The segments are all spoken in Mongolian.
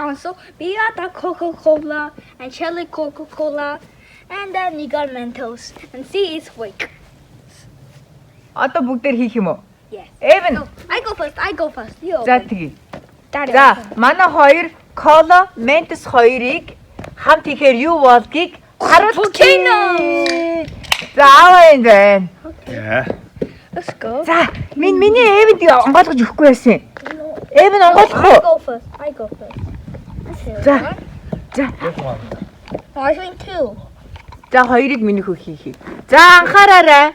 also we got the Coca-Cola and Cherry Coca-Cola, and then we got Mentos. And see, it's fake. Одоо бүгдээр хийх юм уу? Yes. Evan. No, I go first. You За open. тэгье. Daddy, За open. манай хоёр Cola, Mentos хоёрыг хамт хийхээр юу болдгийг Volcano. За аваа энэ байна. Yeah. Let's go. За миний Evan-ийг онгойлгож өгөхгүй байсан. Evan No, онгойлгох I уу? go first. Okay, За. one. За. No, I think two. За хоёрыг миний хөө хийхийг. За анхаараарай.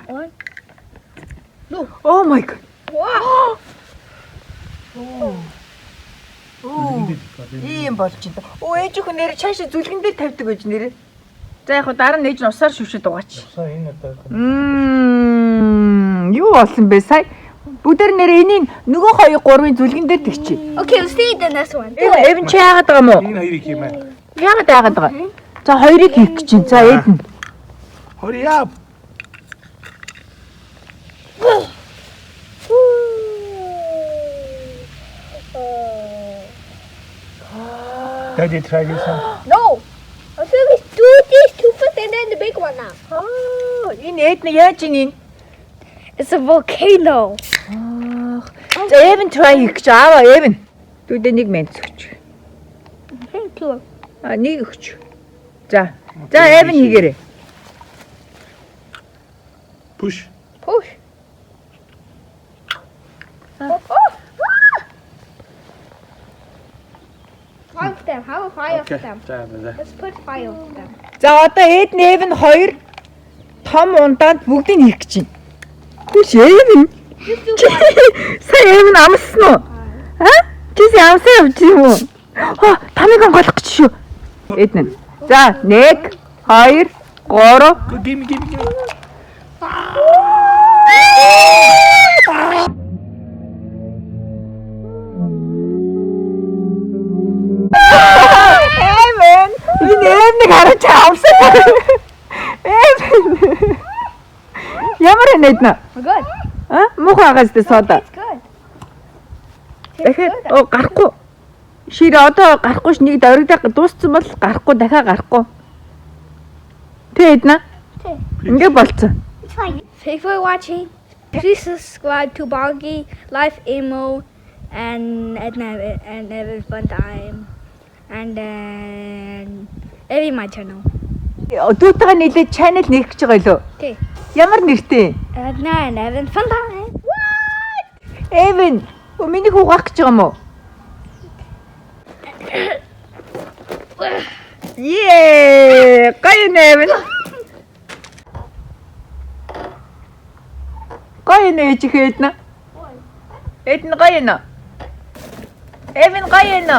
One. Oh my god. Wow. Ийм болж байна. Ээж өхөн нэр чаашаа зүлгэн дээр тавьдаг гэж нэрээ. За яг хаа дараа нь ээж нь усаар шүвшээд угаач. Энэ одоо Юу болсон бэ сая? Бүгдээр нэр энийг нөгөө хоёр гурвын зүлгэн дээр тэгчээ. Okay, let's see the next one. Эвэн чи яагаад байгаа юм уу? энэ хоёрыг хиймээ. Яагаад байгаа? За хоёрыг хийх гэж чинь. За эдэн. Hurry up. Daddy, try this one. No. I think we do these two first and then the big one now. Энэ эдэн яаж ийн? It's a volcano. За эвэн try хийх гэж аава эвэн. Дүүдээ нэг мэнц өгч. Thank you. Нэг өгч. За. За эвэн хийгээрэй. Push. Push. Five of them. How five of them? За за. Let's put five of them. За одоо эдэн эвэн хоёр том ундаанд бүгдийг хийх гэж байна. Хүч эвэн. Just do one. Сая эвэн амссан уу? Чи амсаа явж юм уу? Тамиг онгойлгох гэж шүү. Эдэн. За 1 2 3 Give me. Эвэн. Энэ эвнийг хараач амсаа. Эвэн. Ямар нэднэ? We're good. Муухай агаас тэ соода. It's good. Дахиад гарахгүй. Шир одоо гарахгүй ш нэг дөрөгдөг дууссан бол гарахгүй дахиад гарахгүй. Тэ эднэ? Тэ. Ингээ болцсон. It's fine. Thanks for watching. Please subscribe to Boggy Life Emo and Evan Fun Time. And then every my channel. Дүүтэйгээ нийлээд channel нээх гэж байгаа лөө. Тэ. Ямар нэртэй? Edna and Evan Fun Time. Эвэн. Миний хүү гах гэж байгаа юм уу? Ее! Гоё нэ Эвэн. Гоё нэ чи хэднэ? Эдэн гоё нэ. Эвэн гоё нэ.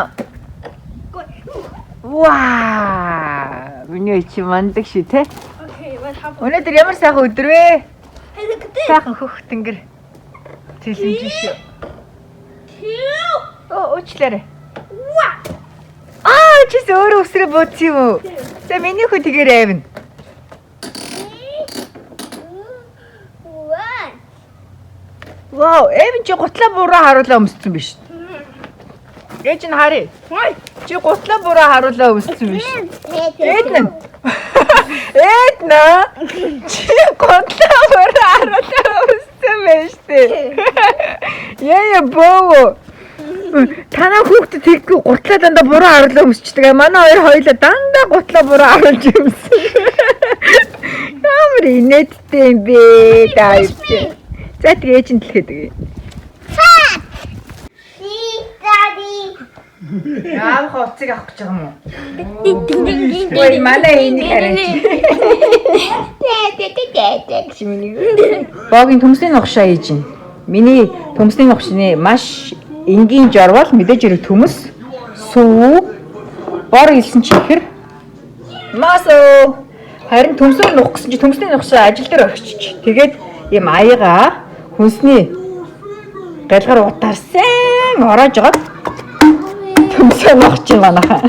Ваа! Миний чи мандах шүү те. Okay, what happened? Өнөөдөр ямар сайхан өдөр вэ? Hey, look at this. Сайхан хөх тэнгэр. Тэлэмж шүү. Уучлаарай. What? Чи өөрөө өсрөө бууц юм уу? За миний хүү тэгээрэй Эвэн. What? Вау, Эвэн чи гутлаа буруу харуулаа өмссөн биш. Ээж нь харъя. Чи гутлаа буруу харуулаа өмссөн биш. Эднэ. Эднэ. Чи гутлаа буруу харуулаа өмссөн биш тий. Яа боо. Танаа хүүхдэд тэггүй гутлаа дандаа буруу харуулаа өмсчдэг. Манай хоёлаа дандаа гутлаа буруу харуулж өмссөн. Ямар инээдтэй юм бэ? Даавч. За тэгээ ээж нь дэлгээд өгье. Аав хоцыг авах гэж байгаа юм уу? Ой манай энийг хараач. Богийн төмсний ногшоо хийж байна. Миний төмсний ногшны маш энгийн жорвол мэдээж хэрэг төмс, сүү, бор илсэн чихэр, масо. Харин төмсөөр нух гэсэн чи төмсний ногшоо ажил дээр орчиж. Тэгээд ийм аяга хүнсний галгаар утаарсан ороож жагаад төмсөө ногч юм манайхаа.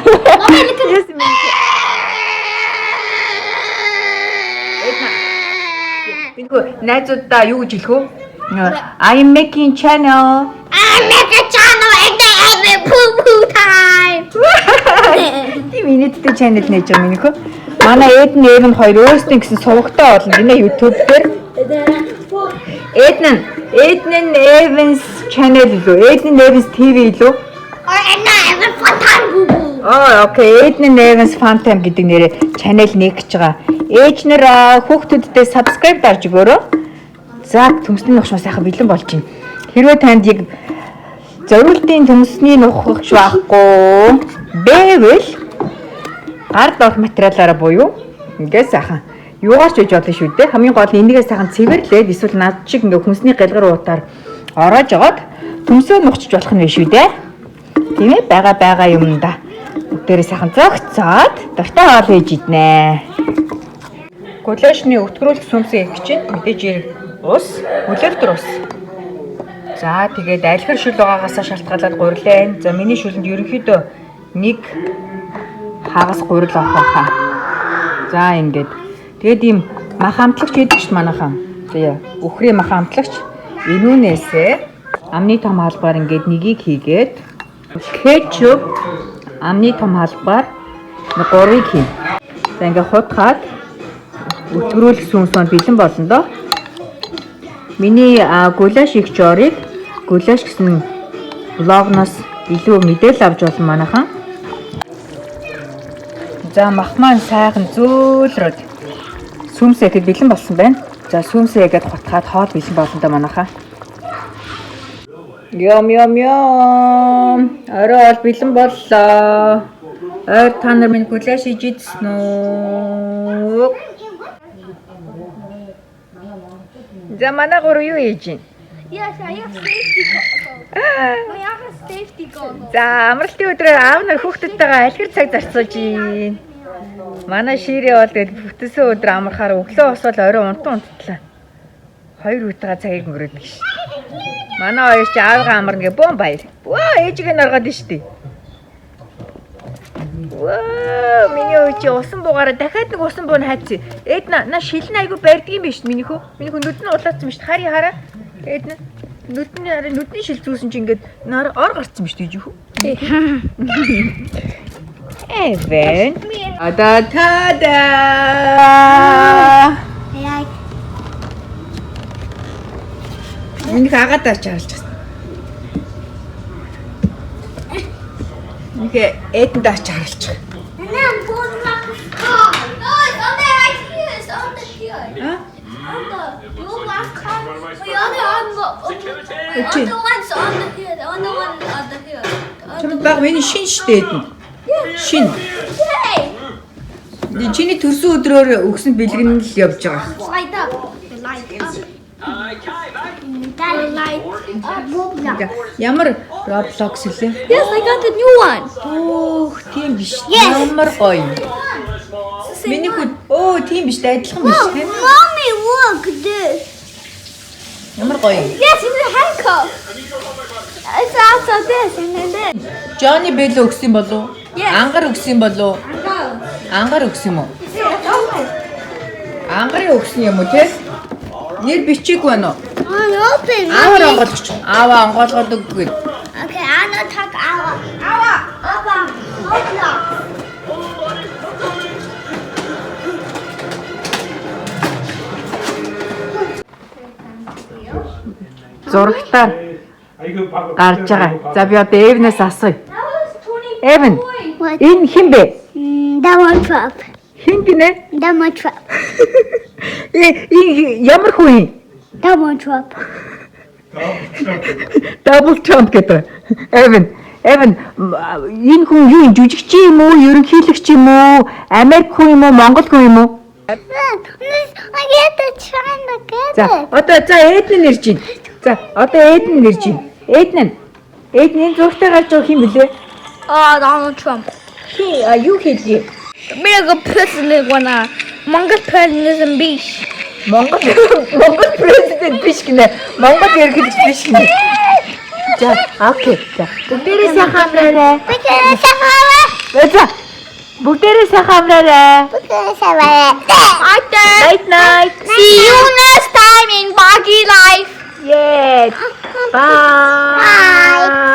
Бинго найзуудаа юу гэж хэлэх вэ? I'm making channel. I'm making channel and they have a poo poo. Тийм инээдтэй channel нээж байгаа минийхөө. Манай Эдэн Эвэн хоёр өөрсдөө гэсэн сувагтай болно гинэ YouTube дээр. Эдэн Evans channel лөө. Эдэн Evans TV лөө. Окей. Эдэн Evans Fun Time гэдэг нэрээр channel нээгч байгаа. Ээж нар хүүхдүүдтэй subscribe дарж өгөөрэй. За төмсний нухшмаа сайхан бэлэн болж байна. Хэрвээ танд яг зориултын төмсний нухагч байхгүй бэвэл ард орох материалаараа буюу ингээд сайхан юугаарч хийж болно шүү дээ. Хамгийн гол нь энийгээ сайхан цэвэрлээд эсвэл над шиг ингээд хүнсний галгар уутаар ороож жагаад төмсөө нухчих болох нь биш үү дээ. Тийм ээ байгаа юм да. Бүгдээрээ сайхан зогцоод дуртай хоол хийж иднэ. Коллажны өтгөрүүлэх сүмсээ их чинь мэдээж ус, үлэлтэр ус. За тэгээд альхэр шүл байгаагаас шалтгаалаад гурилэн. За миний шүлэнд ерөнхийдөө нэг хагас гурил авах хаа. За ингээд. Тэгээд ийм мах амтлагч гэдэг чинь манайхан. Тэгээ үхрийн мах амтлагч энүүнээсээ амны том халбаар ингээд нэгийг хийгээд кетчуп амны том халбаар 3-ыг хий. За ингээд хутгаад өтгөрүүлэх сүнс маань бэлэн болно доо. Миний гулаш их жорыг гулаш гэсэн блогноос илүү мэдээлэл авч болно манайхан. За мах маань сайхан зөөлрөд сүмсээ ихэд бэлэн болсон байна. За сүмсээ игээд хутгаад хоол бэлэн болно да манайхаа. Юм. Орой бол бэлэн боллоо. Ойр та нар минь гулаш хийж идсэн үү? За манай гурав юу хийж байна? Yes, I have safety goggles. I have safety goggles. За амралтын өдрөөр аав нар хүүхдүүдтэйгээ альхэр цаг зарцуулж байна. Манай ширээ бол тэгээд бүтэнсэн өдөр амархаар өглөө босвол орой унттлаа. Хоёр үетэйгээ цагийг өнгөрөөдөг ш. Манай хоёр ч аавгаа амарна гэ бом баяр. Ваа ээжигээ наргаад нь штий. Ваа миний өөч усан буугаараа дахиад нэг усан бууны хайцсан. Эд на шилэн айгу барьдаг юм биш минийхөө. Минийхөө нүд нь улаацсан биш хараа. Эд нүдний шил зүүсэн чи ингээд ор гарцсан биш тийж юу. Эвэн. Тада. Миний хагаадаа чаалж байна. Ингээ эдэнд дач харалж байгаа. Чамд баг миний шин штэ эдэнд. Шин. Чиний төрсөн өдрөөр өгсөн бэлгэн л явж байгаа. Ямар Roblox үлээ? Yes, I got a new one. Өөх, тийм биш. Ямар гоё. Миний хүү тийм биш, адилхан биш тийм. Mommy, look this. Ямар гоё. Yes, it's a handcuff. It's also this and then this. Johnny Bell өгсөн болов? Yes. Ангар өгсөн болов? Ангар өгсөн юм уу? Ангарын өгсөн юм уу те? Нэр бичээгүй байна уу? Open. Аавар онгойлгоч. Ааваа онгойлгоод өггүй. Okay, I'm gonna talk Awa. Зурагтаар гарч байгаа. За би одоо Эвнээс асууя. Эвен. Энэ хэн бэ? Donald Trump. Хэн гинэ? Donald Trump. Ямар хүн юм? Donald Trump. Double Trump гэдэг. Эвен энэ хүн юу юм? Жүжигч юм уу? Ерөнхийлөгч юм уу? Америк хүн юм уу? Монгол хүн юм уу? I get the China get За одоо Эдэн нэрж байна. За одоо Эдэн нэрж байна. Эдэн энэ зургтай гарч байгаа хэм блэ? Donald Trump. Юу хийлээ? Мега president гона. Монгол president биш. Монгол президент биш гинэ. Монгол ерөнхийлөгч биш гинэ. За окей. За бүгдээрээ сайхан амраарай. За бүгдээрээ сайхан амраарай. Night. See you next time in Buggy Life. Yes. Bye.